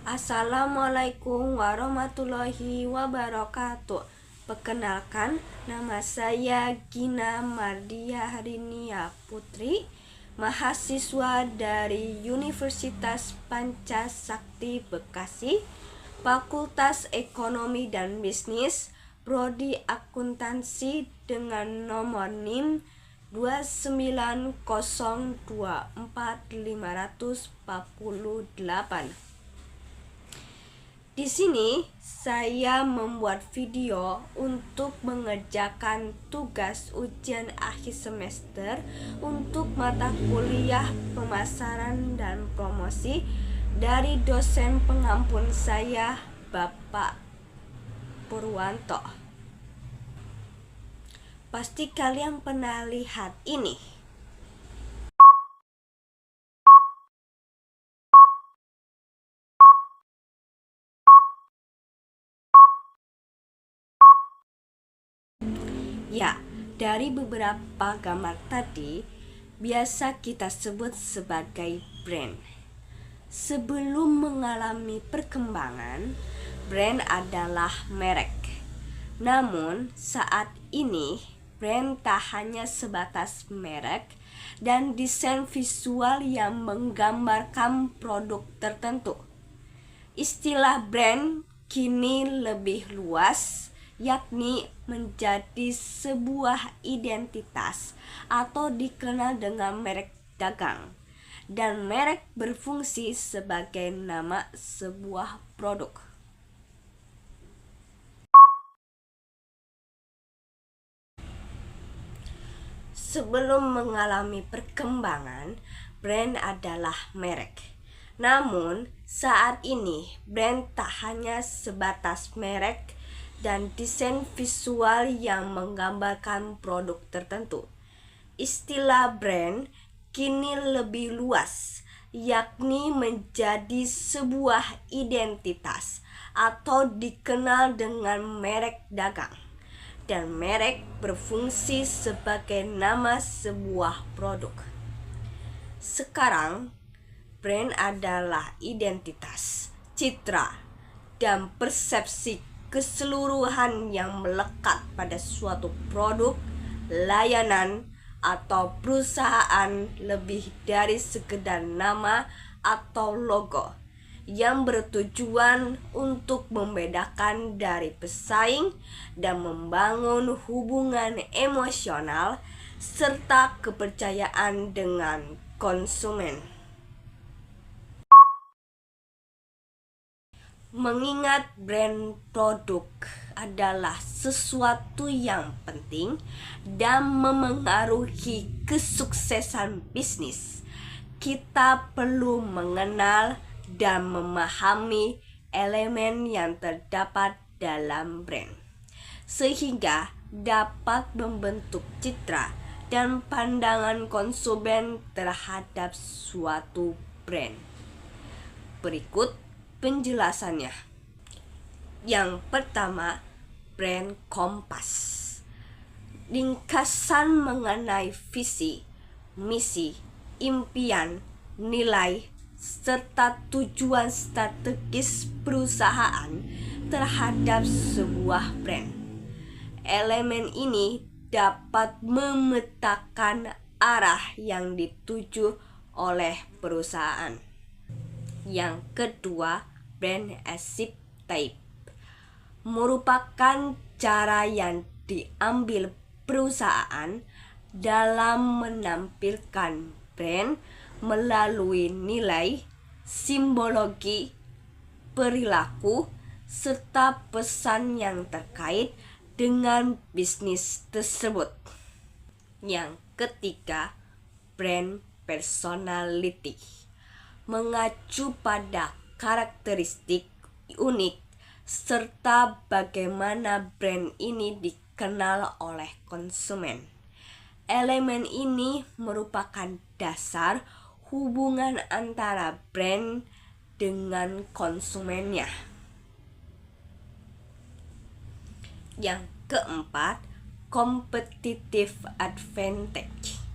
Assalamualaikum warahmatullahi wabarakatuh. Perkenalkan, nama saya Gina Mardia Harinia Putri, mahasiswa dari Universitas Pancasakti Bekasi, Fakultas Ekonomi dan Bisnis, Prodi Akuntansi dengan nomor NIM 2902458. Di sini saya membuat video untuk mengerjakan tugas ujian akhir semester untuk mata kuliah pemasaran dan promosi dari dosen pengampun saya, Bapak Purwanto. Pasti kalian pernah lihat ini. Ya, dari beberapa gambar tadi, biasa kita sebut sebagai brand. Sebelum mengalami perkembangan, brand adalah merek. Namun, saat ini, brand tak hanya sebatas merek dan desain visual yang menggambarkan produk tertentu. Istilah brand kini lebih luas, yakni menjadi sebuah identitas atau dikenal dengan merek dagang, dan merek berfungsi sebagai nama sebuah produk. Sebelum mengalami perkembangan, brand adalah merek. Namun, saat ini brand tak hanya sebatas merek dan desain visual yang menggambarkan produk tertentu. Istilah brand kini lebih luas, yakni menjadi sebuah identitas atau dikenal dengan merek dagang, dan merek berfungsi sebagai nama sebuah produk. Sekarang, brand adalah identitas, citra, dan persepsi keseluruhan yang melekat pada suatu produk, layanan, atau perusahaan lebih dari sekedar nama atau logo, yang bertujuan untuk membedakan dari pesaing dan membangun hubungan emosional serta kepercayaan dengan konsumen. Mengingat brand produk adalah sesuatu yang penting dan memengaruhi kesuksesan bisnis, kita perlu mengenal dan memahami elemen yang terdapat dalam brand, sehingga dapat membentuk citra dan pandangan konsumen terhadap suatu brand. Berikut penjelasannya. Yang pertama, brand kompas. Ringkasan mengenai visi, misi, impian, nilai, serta tujuan strategis perusahaan terhadap sebuah brand. Elemen ini dapat memetakan arah yang dituju oleh perusahaan. Yang kedua, brand as type merupakan cara yang diambil perusahaan dalam menampilkan brand melalui nilai, simbologi, perilaku, serta pesan yang terkait dengan bisnis tersebut. Yang ketiga, brand personality mengacu pada karakteristik unik serta bagaimana brand ini dikenal oleh konsumen. Elemen ini merupakan dasar hubungan antara brand dengan konsumennya. Yang keempat, competitive advantage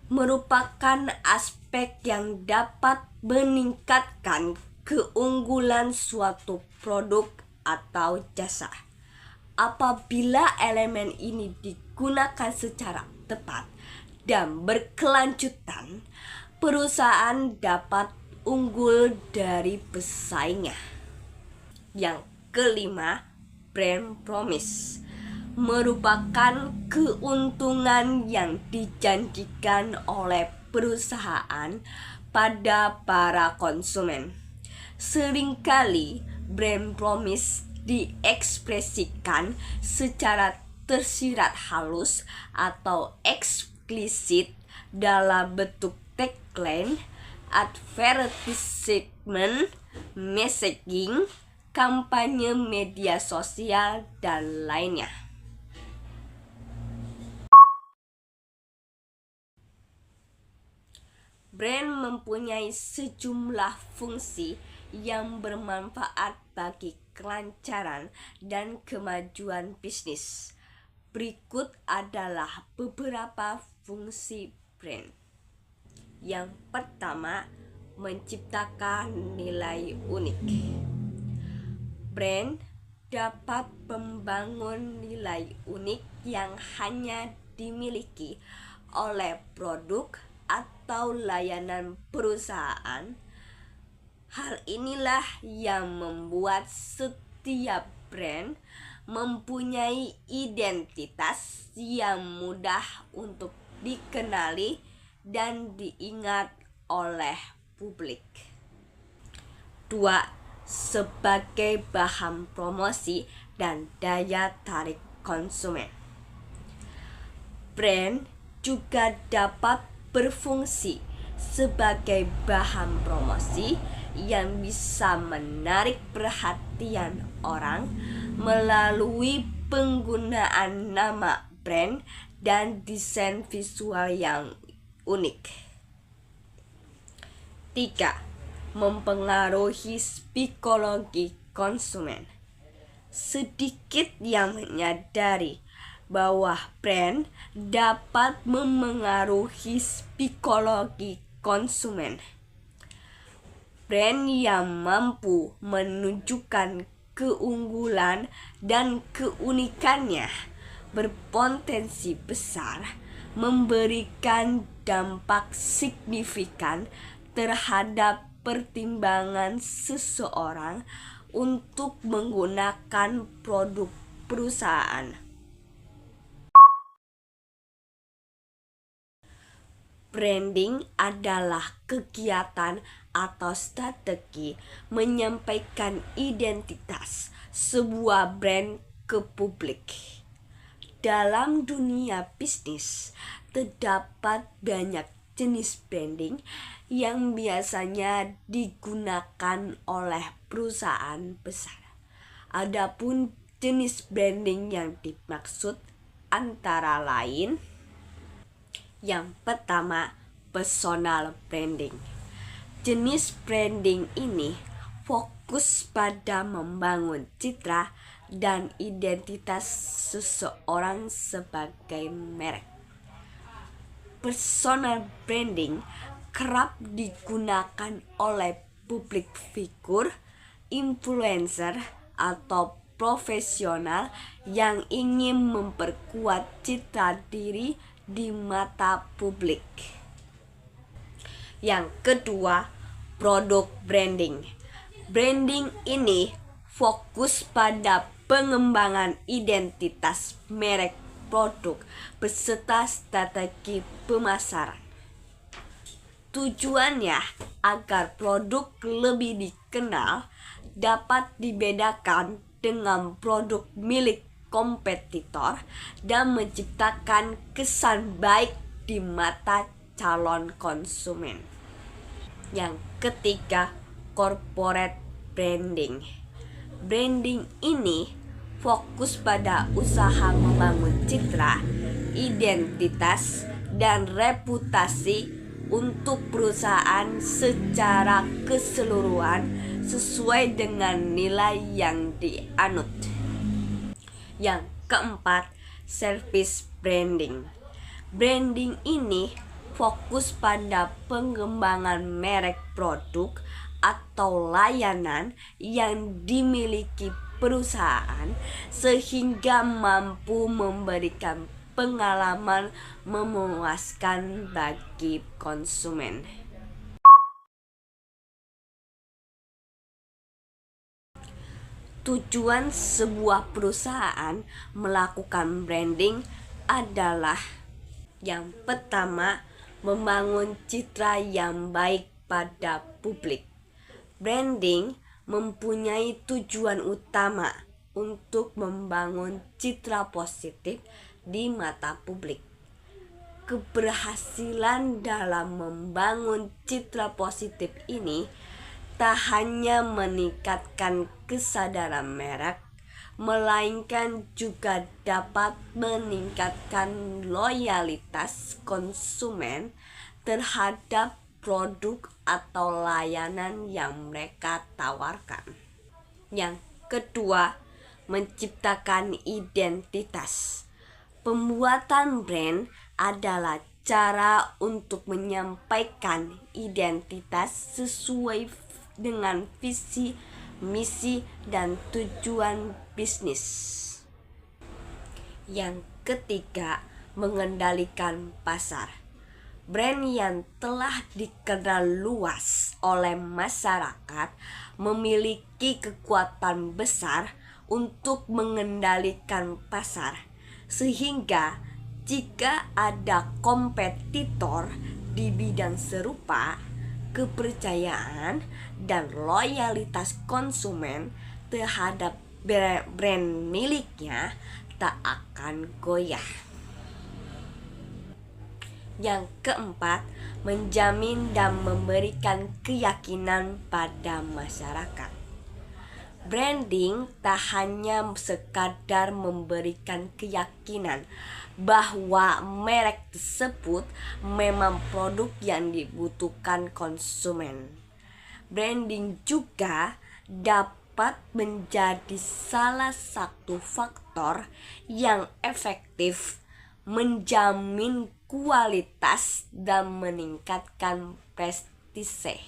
merupakan aspek yang dapat meningkatkan keunggulan suatu produk atau jasa. Apabila elemen ini digunakan secara tepat dan berkelanjutan, perusahaan dapat unggul dari pesaingnya. Yang kelima, brand promise merupakan keuntungan yang dijanjikan oleh perusahaan pada para konsumen. Seringkali brand promise diekspresikan secara tersirat halus atau eksplisit dalam bentuk tagline, advertisement, messaging, kampanye media sosial, dan lainnya. Brand mempunyai sejumlah fungsi yang bermanfaat bagi kelancaran dan kemajuan bisnis. Berikut adalah beberapa fungsi brand. Yang pertama, menciptakan nilai unik. Brand dapat membangun nilai unik yang hanya dimiliki oleh produk atau layanan perusahaan. Hal inilah yang membuat setiap brand mempunyai identitas yang mudah untuk dikenali dan diingat oleh publik. 2. Sebagai bahan promosi dan daya tarik konsumen. Brand juga dapat berfungsi sebagai bahan promosi yang bisa menarik perhatian orang melalui penggunaan nama brand dan desain visual yang unik. 3. Mempengaruhi psikologi konsumen. Sedikit yang menyadari bahwa brand dapat memengaruhi psikologi konsumen. Brand yang mampu menunjukkan keunggulan dan keunikannya berpotensi besar memberikan dampak signifikan terhadap pertimbangan seseorang untuk menggunakan produk perusahaan. Branding adalah kegiatan atau strategi menyampaikan identitas sebuah brand ke publik. Dalam dunia bisnis, terdapat banyak jenis branding yang biasanya digunakan oleh perusahaan besar. Adapun jenis branding yang dimaksud antara lain: yang pertama, personal branding. Jenis branding ini fokus pada membangun citra dan identitas seseorang sebagai merek. Personal branding kerap digunakan oleh publik figur, influencer, atau profesional yang ingin memperkuat citra diri di mata publik. Yang kedua, produk branding. Branding ini fokus pada pengembangan identitas merek produk beserta strategi pemasaran. Tujuannya agar produk lebih dikenal, dapat dibedakan dengan produk milik kompetitor, dan menciptakan kesan baik di mata calon konsumen. Yang ketiga, corporate branding. Branding ini fokus pada usaha membangun citra, identitas, dan reputasi untuk perusahaan secara keseluruhan sesuai dengan nilai yang dianut. Yang keempat, service branding. Branding ini fokus pada pengembangan merek produk atau layanan yang dimiliki perusahaan sehingga mampu memberikan pengalaman memuaskan bagi konsumen. Tujuan sebuah perusahaan melakukan branding adalah yang pertama, membangun citra yang baik pada publik. Branding mempunyai tujuan utama untuk membangun citra positif di mata publik. Keberhasilan dalam membangun citra positif ini tak hanya meningkatkan kesadaran merek, melainkan juga dapat meningkatkan loyalitas konsumen terhadap produk atau layanan yang mereka tawarkan. Yang kedua, menciptakan identitas. Pembuatan brand adalah cara untuk menyampaikan identitas sesuai dengan visi, misi, dan tujuan bisnis. Yang ketiga, mengendalikan pasar. Brand yang telah dikenal luas oleh masyarakat memiliki kekuatan besar untuk mengendalikan pasar, sehingga jika ada kompetitor di bidang serupa, kepercayaan dan loyalitas konsumen terhadap brand miliknya tak akan goyah. Yang keempat, menjamin dan memberikan keyakinan pada masyarakat. Branding tak hanya sekadar memberikan keyakinan bahwa merek tersebut memang produk yang dibutuhkan konsumen. Branding juga dapat menjadi salah satu faktor yang efektif menjamin kualitas dan meningkatkan prestise.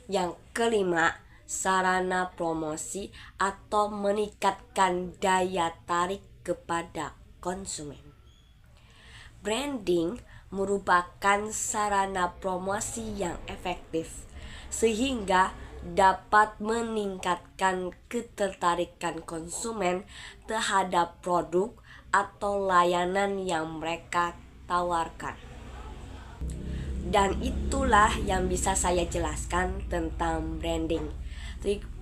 Yang kelima, sarana promosi atau meningkatkan daya tarik kepada konsumen. Branding merupakan sarana promosi yang efektif sehingga dapat meningkatkan ketertarikan konsumen terhadap produk atau layanan yang mereka tawarkan. Dan itulah yang bisa saya jelaskan tentang branding.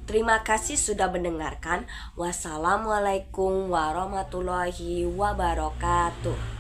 Terima kasih sudah mendengarkan. Wassalamualaikum warahmatullahi wabarakatuh.